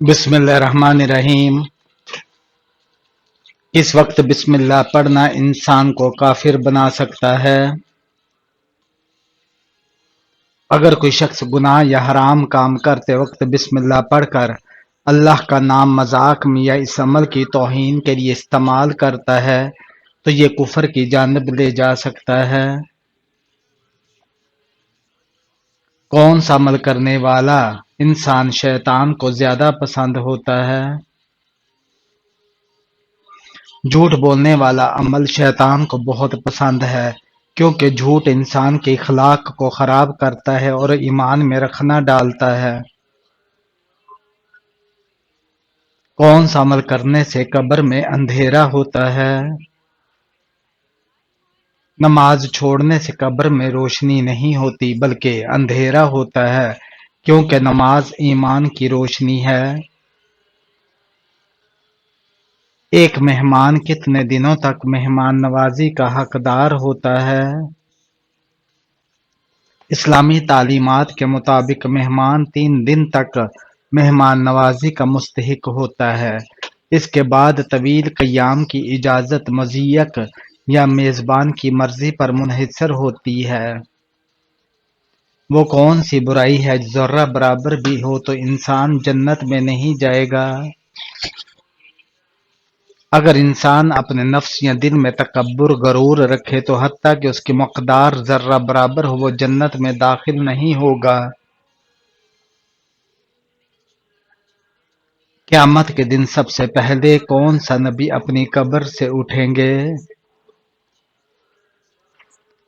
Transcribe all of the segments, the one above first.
بسم اللہ الرحمن الرحیم۔ اس وقت بسم اللہ پڑھنا انسان کو کافر بنا سکتا ہے۔ اگر کوئی شخص گناہ یا حرام کام کرتے وقت بسم اللہ پڑھ کر اللہ کا نام مذاق میں یا اس عمل کی توہین کے لیے استعمال کرتا ہے تو یہ کفر کی جانب لے جا سکتا ہے۔ کون سا عمل کرنے والا انسان شیطان کو زیادہ پسند ہوتا ہے؟ جھوٹ بولنے والا عمل شیطان کو بہت پسند ہے، کیونکہ جھوٹ انسان کے اخلاق کو خراب کرتا ہے اور ایمان میں رخنہ ڈالتا ہے۔ کون سا عمل کرنے سے قبر میں اندھیرا ہوتا ہے؟ نماز چھوڑنے سے قبر میں روشنی نہیں ہوتی بلکہ اندھیرا ہوتا ہے، کیونکہ نماز ایمان کی روشنی ہے۔ ایک مہمان کتنے دنوں تک مہمان نوازی کا حقدار ہوتا ہے؟ اسلامی تعلیمات کے مطابق مہمان 3 دن تک مہمان نوازی کا مستحق ہوتا ہے۔ اس کے بعد طویل قیام کی اجازت مضیق یا میزبان کی مرضی پر منحصر ہوتی ہے۔ وہ کون سی برائی ہے جو ذرہ برابر بھی ہو تو انسان جنت میں نہیں جائے گا؟ اگر انسان اپنے نفس یا دل میں تکبر غرور رکھے تو حتیٰ کہ اس کی مقدار ذرہ برابر ہو وہ جنت میں داخل نہیں ہوگا۔ قیامت کے دن سب سے پہلے کون سا نبی اپنی قبر سے اٹھیں گے؟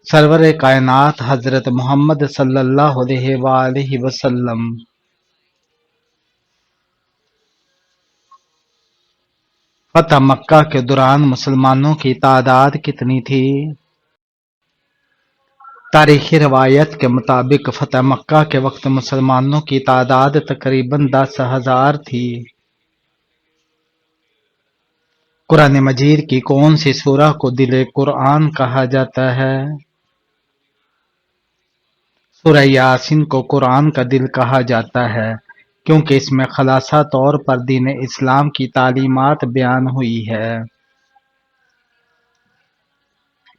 سرور کائنات حضرت محمد صلی اللہ علیہ وآلہ وسلم۔ فتح مکہ کے دوران مسلمانوں کی تعداد کتنی تھی؟ تاریخی روایت کے مطابق فتح مکہ کے وقت مسلمانوں کی تعداد تقریباً 10,000 تھی۔ قرآن مجید کی کون سی سورہ کو دل قرآن کہا جاتا ہے؟ سورہ یاسین کو قرآن کا دل کہا جاتا ہے کیونکہ اس میں خلاصہ طور پر دین اسلام کی تعلیمات بیان ہوئی ہے۔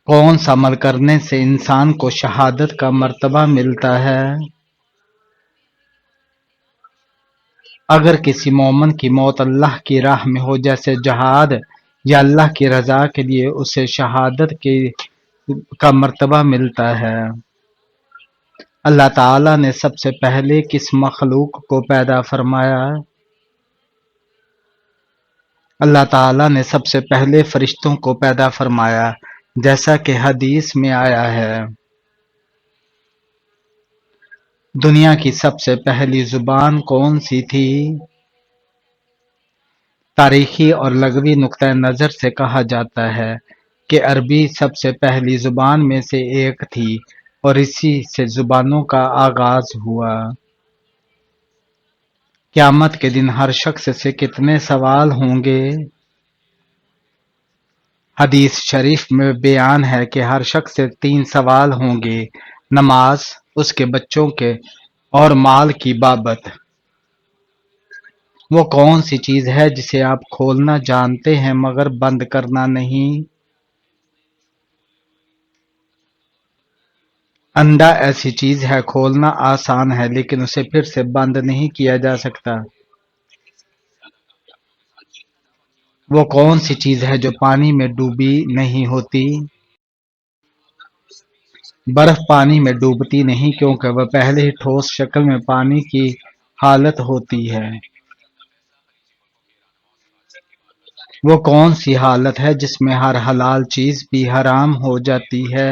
کون سا عمل کرنے سے انسان کو شہادت کا مرتبہ ملتا ہے؟ اگر کسی مومن کی موت اللہ کی راہ میں ہو جیسے جہاد یا اللہ کی رضا کے لیے اسے شہادت کا مرتبہ ملتا ہے۔ اللہ تعالیٰ نے سب سے پہلے کس مخلوق کو پیدا فرمایا؟ اللہ تعالیٰ نے سب سے پہلے فرشتوں کو پیدا فرمایا، جیسا کہ حدیث میں آیا ہے۔ دنیا کی سب سے پہلی زبان کون سی تھی؟ تاریخی اور لغوی نقطہ نظر سے کہا جاتا ہے کہ عربی سب سے پہلی زبان میں سے ایک تھی اور اسی سے زبانوں کا آغاز ہوا۔ قیامت کے دن ہر شخص سے کتنے سوال ہوں گے؟ حدیث شریف میں بیان ہے کہ ہر شخص سے 3 سوال ہوں گے: نماز، اس کے بچوں کے اور مال کی بابت۔ وہ کون سی چیز ہے جسے آپ کھولنا جانتے ہیں مگر بند کرنا نہیں؟ انڈا ایسی چیز ہے کھولنا آسان ہے لیکن اسے پھر سے بند نہیں کیا جا سکتا۔ وہ کون سی چیز ہے جو پانی میں ڈوبی نہیں ہوتی؟ برف پانی میں ڈوبتی نہیں کیونکہ وہ پہلے ہی ٹھوس شکل میں پانی کی حالت ہوتی ہے۔ وہ کون سی حالت ہے جس میں ہر حلال چیز بھی حرام ہو جاتی ہے؟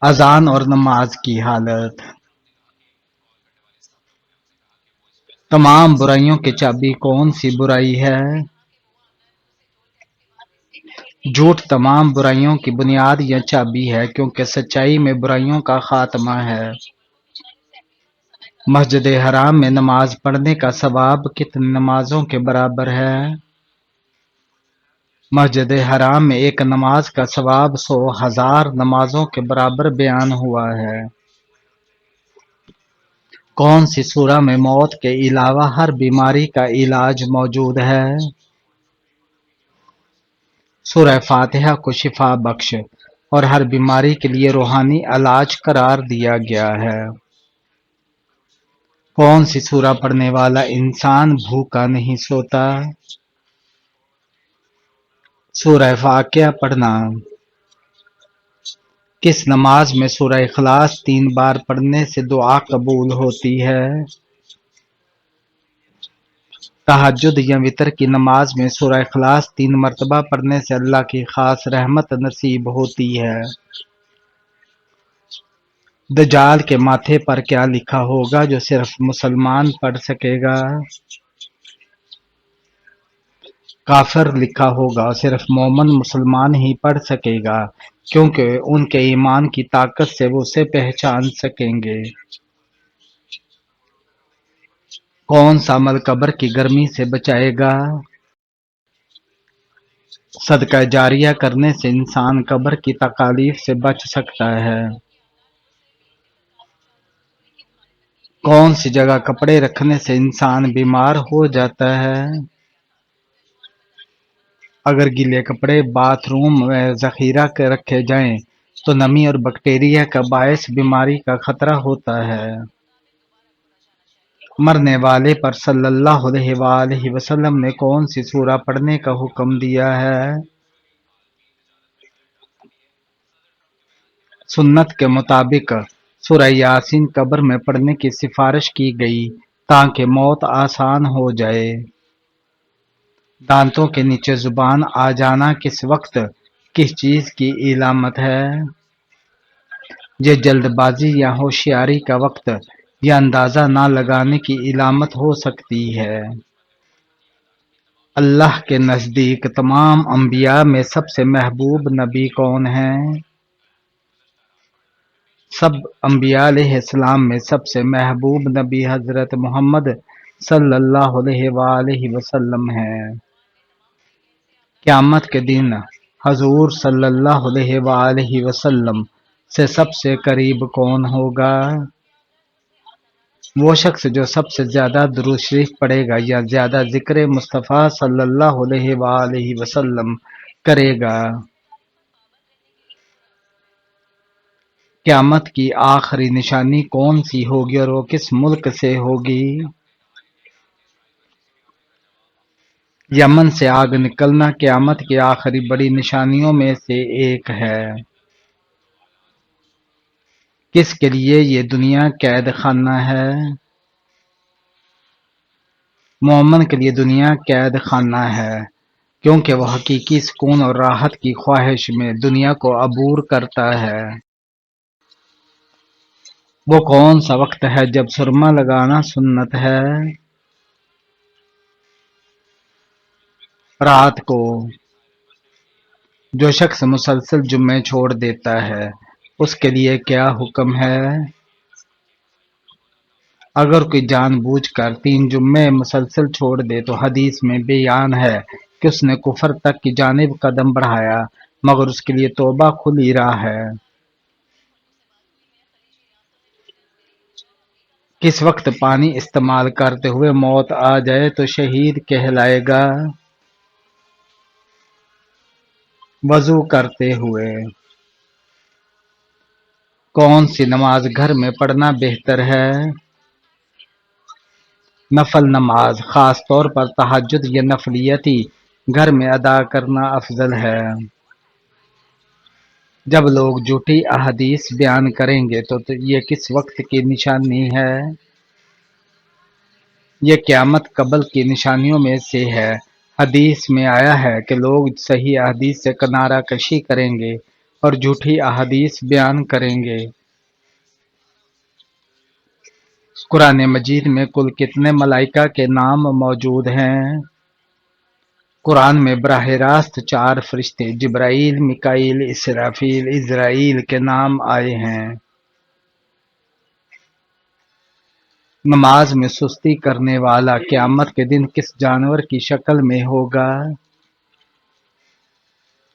اذان اور نماز کی حالت۔ تمام برائیوں کی چابی کون سی برائی ہے؟ جھوٹ تمام برائیوں کی بنیاد یا چابی ہے کیونکہ سچائی میں برائیوں کا خاتمہ ہے۔ مسجد حرام میں نماز پڑھنے کا ثواب کتنی نمازوں کے برابر ہے؟ مسجد حرام میں ایک نماز کا ثواب 100,000 نمازوں کے برابر بیان ہوا ہے۔ کون سی سورہ میں موت کے علاوہ ہر بیماری کا علاج موجود ہے؟ سورہ فاتحہ کو شفا بخش اور ہر بیماری کے لیے روحانی علاج قرار دیا گیا ہے۔ کون سی سورہ پڑھنے والا انسان بھوکا نہیں سوتا؟ سورہ واقعہ پڑھنا۔ کس نماز میں سورہ اخلاص 3 بار پڑھنے سے دعا قبول ہوتی ہے؟ تہجد یا وتر کی نماز میں سورہ اخلاص 3 مرتبہ پڑھنے سے اللہ کی خاص رحمت نصیب ہوتی ہے۔ دجال کے ماتھے پر کیا لکھا ہوگا جو صرف مسلمان پڑھ سکے گا؟ کافر لکھا ہوگا، صرف مومن مسلمان ہی پڑھ سکے گا، کیونکہ ان کے ایمان کی طاقت سے وہ اسے پہچان سکیں گے۔ کون سا عمل قبر کی گرمی سے بچائے گا؟ صدقہ جاریہ کرنے سے انسان قبر کی تکالیف سے بچ سکتا ہے۔ کون سی جگہ کپڑے رکھنے سے انسان بیمار ہو جاتا ہے؟ اگر گیلے کپڑے باتھ روم میں ذخیرہ کے رکھے جائیں تو نمی اور بیکٹیریا کا باعث بیماری کا خطرہ ہوتا ہے۔ مرنے والے پر صلی اللہ علیہ وآلہ وسلم نے کون سی سورہ پڑھنے کا حکم دیا ہے؟ سنت کے مطابق سورہ یاسین قبر میں پڑھنے کی سفارش کی گئی تاکہ موت آسان ہو جائے۔ دانتوں کے نیچے زبان آ جانا کس وقت کس چیز کی علامت ہے؟ یہ جلد بازی یا ہوشیاری کا وقت یا اندازہ نہ لگانے کی علامت ہو سکتی ہے۔ اللہ کے نزدیک تمام انبیاء میں سب سے محبوب نبی کون ہیں؟ سب انبیاء علیہ السلام میں سب سے محبوب نبی حضرت محمد صلی اللہ علیہ وآلہ وسلم ہیں۔ قیامت کے دن حضور صلی اللہ علیہ وآلہ وسلم سے سب سے قریب کون ہوگا؟ وہ شخص جو سب سے زیادہ درود شریف پڑھے گا یا زیادہ ذکر مصطفیٰ صلی اللہ علیہ وآلہ وسلم کرے گا۔ قیامت کی آخری نشانی کون سی ہوگی اور وہ کس ملک سے ہوگی؟ یمن سے آگ نکلنا قیامت کی آخری بڑی نشانیوں میں سے ایک ہے۔ کس کے لیے یہ دنیا قید خانہ ہے؟ مومن کے لیے دنیا قید خانہ ہے، کیونکہ وہ حقیقی سکون اور راحت کی خواہش میں دنیا کو عبور کرتا ہے۔ وہ کون سا وقت ہے جب سرما لگانا سنت ہے؟ رات کو۔ جو شخص مسلسل جمعے چھوڑ دیتا ہے اس کے لیے کیا حکم ہے؟ اگر کوئی جان بوجھ کر 3 جمعے مسلسل چھوڑ دے تو حدیث میں بیان ہے کہ اس نے کفر تک کی جانب قدم بڑھایا، مگر اس کے لیے توبہ کھلی راہ ہے۔ کس وقت پانی استعمال کرتے ہوئے موت آ جائے تو شہید کہلائے گا؟ وضو کرتے ہوئے۔ کون سی نماز گھر میں پڑھنا بہتر ہے؟ نفل نماز، خاص طور پر تہجد یا نفلیتی، گھر میں ادا کرنا افضل ہے۔ جب لوگ جھوٹی احادیث بیان کریں گے تو یہ کس وقت کی نشانی ہے؟ یہ قیامت قبل کی نشانیوں میں سے ہے۔ حدیث میں آیا ہے کہ لوگ صحیح احادیث سے کنارہ کشی کریں گے اور جھوٹی احادیث بیان کریں گے۔ قرآن مجید میں کل کتنے ملائکہ کے نام موجود ہیں؟ قرآن میں براہ راست 4 فرشتے جبرائیل، میکائیل، اسرافیل، عزرائیل کے نام آئے ہیں۔ نماز میں سستی کرنے والا قیامت کے دن کس جانور کی شکل میں ہوگا؟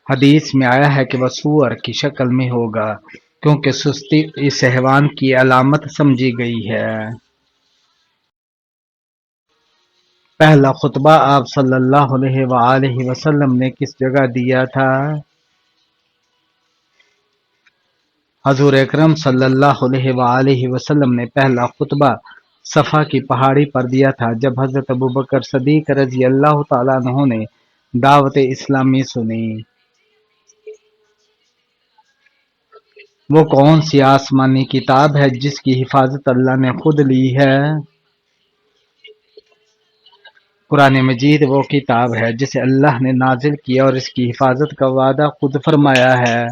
حدیث میں آیا ہے کہ وہ سور کی شکل میں ہوگا، کیونکہ سستی اس حیوان کی علامت سمجھی گئی ہے۔ پہلا خطبہ آپ صلی اللہ علیہ وآلہ وسلم نے کس جگہ دیا تھا؟ حضور اکرم صلی اللہ علیہ وآلہ وسلم نے پہلا خطبہ صفا کی پہاڑی پر دیا تھا جب حضرت ابوبکر صدیق رضی اللہ تعالیٰ عنہ نے دعوت اسلامی سنی۔ وہ کون سی آسمانی کتاب ہے جس کی حفاظت اللہ نے خود لی ہے؟ قرآن مجید وہ کتاب ہے جسے اللہ نے نازل کیا اور اس کی حفاظت کا وعدہ خود فرمایا ہے۔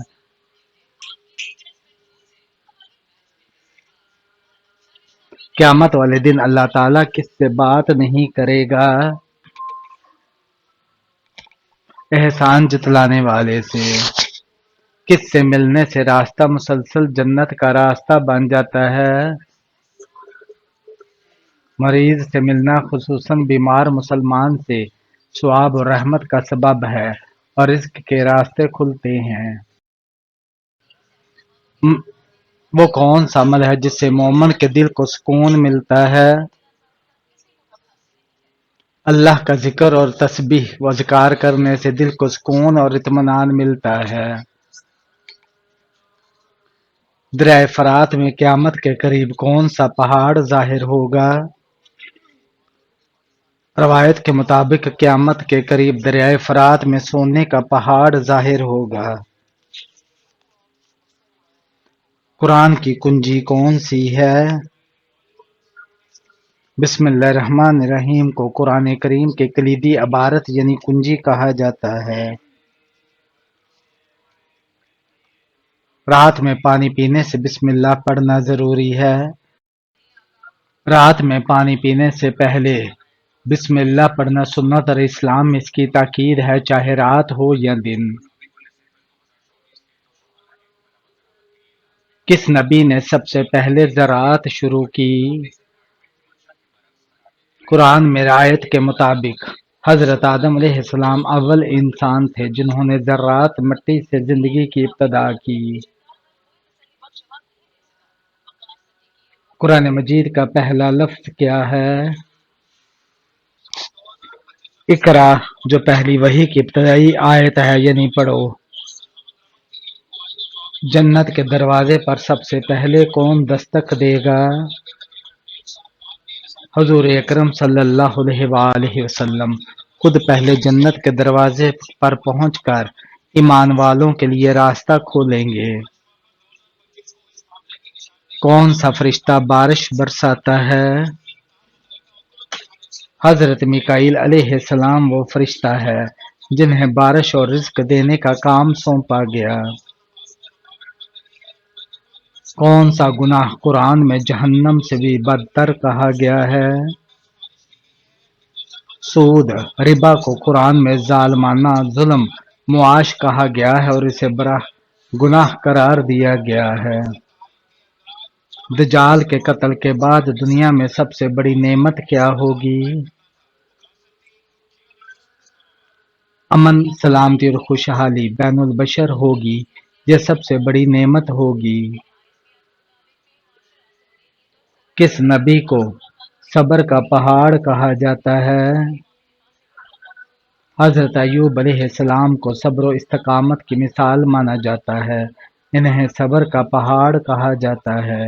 قیامت والے دن اللہ تعالیٰ کس سے بات نہیں کرے گا؟ احسان جتلانے والے سے۔ کس سے ملنے سے راستہ مسلسل جنت کا راستہ بن جاتا ہے؟ مریض سے ملنا خصوصاً بیمار مسلمان سے ثواب و رحمت کا سبب ہے اور رزق کے راستے کھلتے ہیں۔ وہ کون سا عمل ہے جس سے مومن کے دل کو سکون ملتا ہے؟ اللہ کا ذکر اور تسبیح و اذکار کرنے سے دل کو سکون اور اطمینان ملتا ہے۔ دریائے فرات میں قیامت کے قریب کون سا پہاڑ ظاہر ہوگا؟ روایت کے مطابق قیامت کے قریب دریائے فرات میں سونے کا پہاڑ ظاہر ہوگا۔ قرآن کی کنجی کون سی ہے؟ بسم اللہ الرحمن الرحیم کو قرآن کریم کے کلیدی عبارت یعنی کنجی کہا جاتا ہے۔ رات میں پانی پینے سے بسم اللہ پڑھنا ضروری ہے۔ رات میں پانی پینے سے پہلے بسم اللہ پڑھنا سنت اور اسلام میں اس کی تاکید ہے چاہے رات ہو یا دن۔ کس نبی نے سب سے پہلے زراعت شروع کی؟ قرآن میں آیت کے مطابق حضرت آدم علیہ السلام اول انسان تھے جنہوں نے زراعت مٹی سے زندگی کی ابتدا کی۔ قرآن مجید کا پہلا لفظ کیا ہے؟ اقرا جو پہلی وحی کی ابتدائی آیت ہے یعنی پڑھو۔ جنت کے دروازے پر سب سے پہلے کون دستک دے گا؟ حضور اکرم صلی اللہ علیہ وآلہ وسلم خود پہلے جنت کے دروازے پر پہنچ کر ایمان والوں کے لیے راستہ کھولیں گے۔ کون سا فرشتہ بارش برساتا ہے؟ حضرت میکائیل علیہ السلام وہ فرشتہ ہے جنہیں بارش اور رزق دینے کا کام سونپا گیا۔ کون سا گناہ قرآن میں جہنم سے بھی بدتر کہا گیا ہے؟ سود ربا کو قرآن میں ظالمانہ ظلم معاش کہا گیا ہے اور اسے بڑا گناہ قرار دیا گیا ہے۔ دجال کے قتل کے بعد دنیا میں سب سے بڑی نعمت کیا ہوگی؟ امن، سلامتی اور خوشحالی بین البشر ہوگی، یہ سب سے بڑی نعمت ہوگی۔ کس نبی کو صبر کا پہاڑ کہا جاتا ہے؟ حضرت ایوب علیہ السلام کو صبر و استقامت کی مثال مانا جاتا ہے، انہیں صبر کا پہاڑ کہا جاتا ہے۔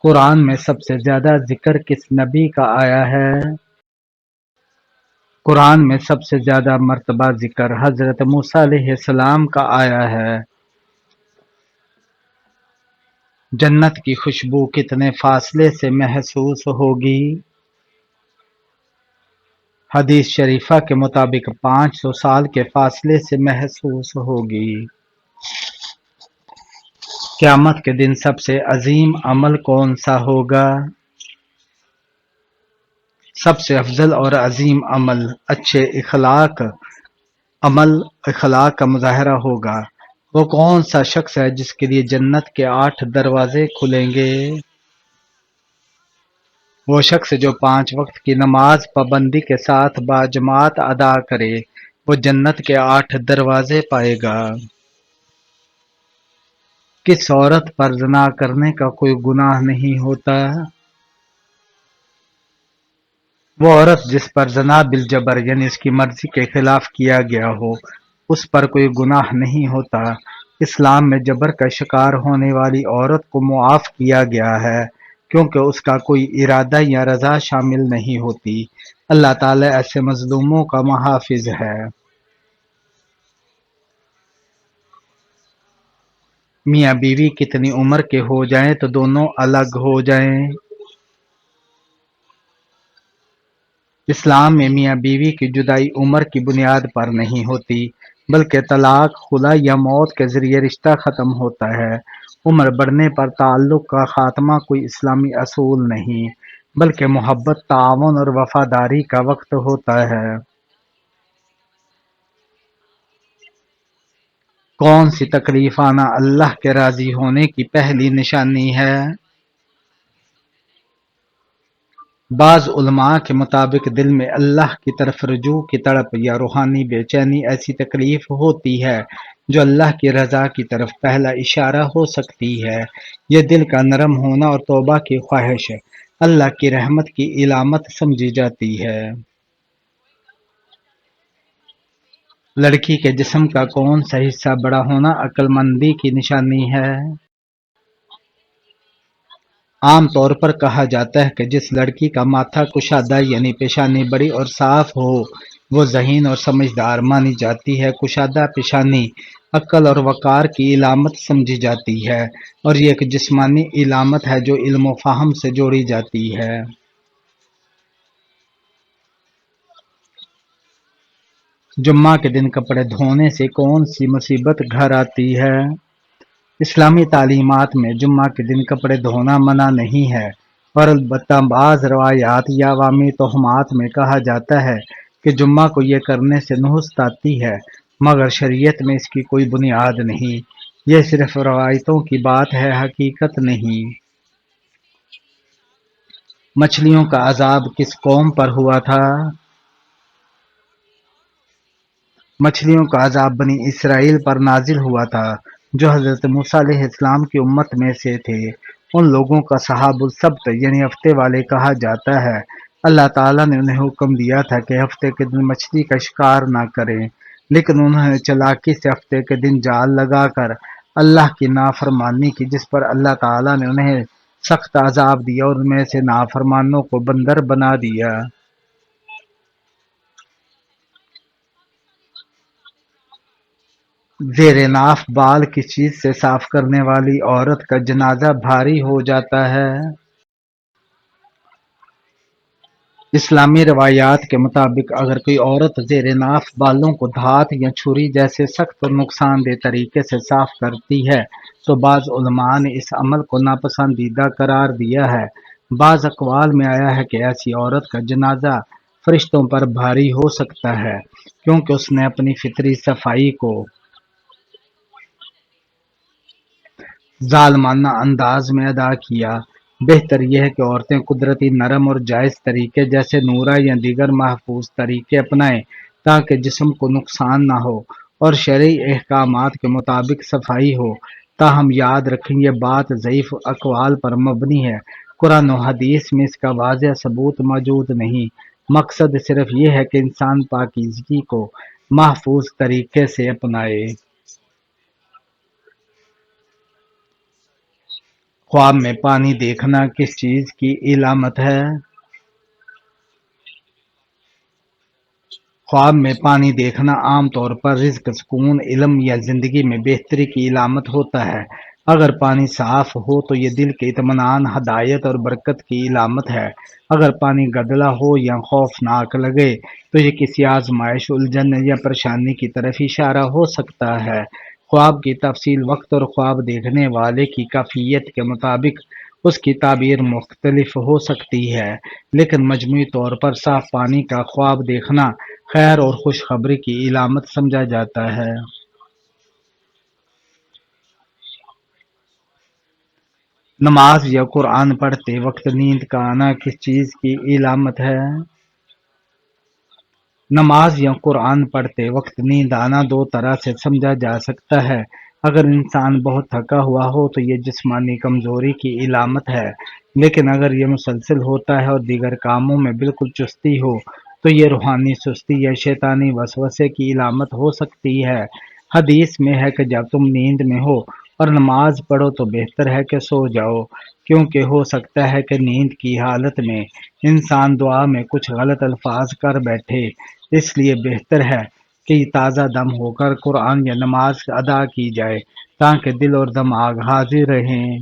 قرآن میں سب سے زیادہ ذکر کس نبی کا آیا ہے؟ قرآن میں سب سے زیادہ مرتبہ ذکر حضرت موسیٰ علیہ السلام کا آیا ہے۔ جنت کی خوشبو کتنے فاصلے سے محسوس ہوگی؟ حدیث شریفہ کے مطابق 500 سال کے فاصلے سے محسوس ہوگی۔ قیامت کے دن سب سے عظیم عمل کون سا ہوگا؟ سب سے افضل اور عظیم عمل اچھے اخلاق کا مظاہرہ ہوگا۔ وہ کون سا شخص ہے جس کے لیے جنت کے 8 دروازے کھلیں گے؟ وہ شخص جو 5 وقت کی نماز پابندی کے ساتھ باجماعت ادا کرے وہ جنت کے 8 دروازے پائے گا۔ کس عورت پر زنا کرنے کا کوئی گناہ نہیں ہوتا؟ وہ عورت جس پر زنا بالجبر یعنی اس کی مرضی کے خلاف کیا گیا ہو اس پر کوئی گناہ نہیں ہوتا۔ اسلام میں جبر کا شکار ہونے والی عورت کو معاف کیا گیا ہے کیونکہ اس کا کوئی ارادہ یا رضا شامل نہیں ہوتی۔ اللہ تعالیٰ ایسے مظلوموں کا محافظ ہے۔ میاں بیوی کتنی عمر کے ہو جائیں تو دونوں الگ ہو جائیں۔ اسلام میں میاں بیوی کی جدائی عمر کی بنیاد پر نہیں ہوتی بلکہ طلاق، خلا یا موت کے ذریعے رشتہ ختم ہوتا ہے۔ عمر بڑھنے پر تعلق کا خاتمہ کوئی اسلامی اصول نہیں بلکہ محبت، تعاون اور وفاداری کا وقت ہوتا ہے۔ کون سی تکلیف آنا اللہ کے راضی ہونے کی پہلی نشانی ہے؟ بعض علماء کے مطابق دل میں اللہ کی طرف رجوع کی تڑپ یا روحانی بے چینی ایسی تکلیف ہوتی ہے جو اللہ کی رضا کی طرف پہلا اشارہ ہو سکتی ہے۔ یہ دل کا نرم ہونا اور توبہ کی خواہش اللہ کی رحمت کی علامت سمجھی جاتی ہے۔ لڑکی کے جسم کا کون سا حصہ بڑا ہونا عقل مندی کی نشانی ہے؟ عام طور پر کہا جاتا ہے کہ جس لڑکی کا ماتھا کشادہ یعنی پیشانی بڑی اور صاف ہو وہ ذہین اور سمجھدار مانی جاتی ہے۔ کشادہ پیشانی عقل اور وقار کی علامت سمجھی جاتی ہے اور یہ ایک جسمانی علامت ہے جو علم و فہم سے جوڑی جاتی ہے۔ جمعہ کے دن کپڑے دھونے سے کون سی مصیبت گھر آتی ہے؟ اسلامی تعلیمات میں جمعہ کے دن کپڑے دھونا منع نہیں ہے اور البتہ بعض روایات یا عوامی توہمات میں کہا جاتا ہے کہ جمعہ کو یہ کرنے سے نحست آتی ہے مگر شریعت میں اس کی کوئی بنیاد نہیں۔ یہ صرف روایتوں کی بات ہے، حقیقت نہیں۔ مچھلیوں کا عذاب کس قوم پر ہوا تھا؟ مچھلیوں کا عذاب بنی اسرائیل پر نازل ہوا تھا جو حضرت موسیٰ علیہ السلام کی امت میں سے تھے۔ ان لوگوں کا صحاب السبت یعنی ہفتے والے کہا جاتا ہے۔ اللہ تعالیٰ نے انہیں حکم دیا تھا کہ ہفتے کے دن مچھلی کا شکار نہ کریں، لیکن انہوں نے چلاکی سے ہفتے کے دن جال لگا کر اللہ کی نافرمانی کی جس پر اللہ تعالیٰ نے انہیں سخت عذاب دیا اور ان میں سے نافرمانوں کو بندر بنا دیا۔ زیر ناف بال کس چیز سے صاف کرنے والی عورت کا جنازہ بھاری ہو جاتا ہے؟ اسلامی روایات کے مطابق اگر کوئی عورت زیر ناف بالوں کو دھات یا چھری جیسے سخت اور نقصان دہ طریقے سے صاف کرتی ہے تو بعض علماء نے اس عمل کو ناپسندیدہ قرار دیا ہے۔ بعض اقوال میں آیا ہے کہ ایسی عورت کا جنازہ فرشتوں پر بھاری ہو سکتا ہے کیونکہ اس نے اپنی فطری صفائی کو ظالمانہ انداز میں ادا کیا۔ بہتر یہ ہے کہ عورتیں قدرتی نرم اور جائز طریقے جیسے نورہ یا دیگر محفوظ طریقے اپنائیں تاکہ جسم کو نقصان نہ ہو اور شرعی احکامات کے مطابق صفائی ہو۔ تاہم یاد رکھیں یہ بات ضعیف اقوال پر مبنی ہے، قرآن و حدیث میں اس کا واضح ثبوت موجود نہیں۔ مقصد صرف یہ ہے کہ انسان پاکیزگی کو محفوظ طریقے سے اپنائے۔ خواب میں پانی دیکھنا کس چیز کی علامت ہے؟ خواب میں پانی دیکھنا عام طور پر رزق، سکون، علم یا زندگی میں بہتری کی علامت ہوتا ہے۔ اگر پانی صاف ہو تو یہ دل کے اطمینان، ہدایت اور برکت کی علامت ہے۔ اگر پانی گدلا ہو یا خوفناک لگے تو یہ کسی آزمائش، الجھن یا پریشانی کی طرف اشارہ ہو سکتا ہے۔ خواب کی تفصیل وقت اور خواب دیکھنے والے کی کیفیت کے مطابق اس کی تعبیر مختلف ہو سکتی ہے، لیکن مجموعی طور پر صاف پانی کا خواب دیکھنا خیر اور خوشخبری کی علامت سمجھا جاتا ہے۔ نماز یا قرآن پڑھتے وقت نیند کا آنا کس چیز کی علامت ہے؟ نماز یا قرآن پڑھتے وقت نیند آنا دو طرح سے سمجھا جا سکتا ہے۔ اگر انسان بہت تھکا ہوا ہو تو یہ جسمانی کمزوری کی علامت ہے، لیکن اگر یہ مسلسل ہوتا ہے اور دیگر کاموں میں بالکل چستی ہو تو یہ روحانی سستی یا شیطانی وسوسے کی علامت ہو سکتی ہے۔ حدیث میں ہے کہ جب تم نیند میں ہو اور نماز پڑھو تو بہتر ہے کہ سو جاؤ، کیونکہ ہو سکتا ہے کہ نیند کی حالت میں انسان دعا میں کچھ غلط الفاظ کر بیٹھے۔ اس لیے بہتر ہے کہ تازہ دم ہو کر قرآن یا نماز ادا کی جائے تاکہ دل اور دماغ حاضر رہیں۔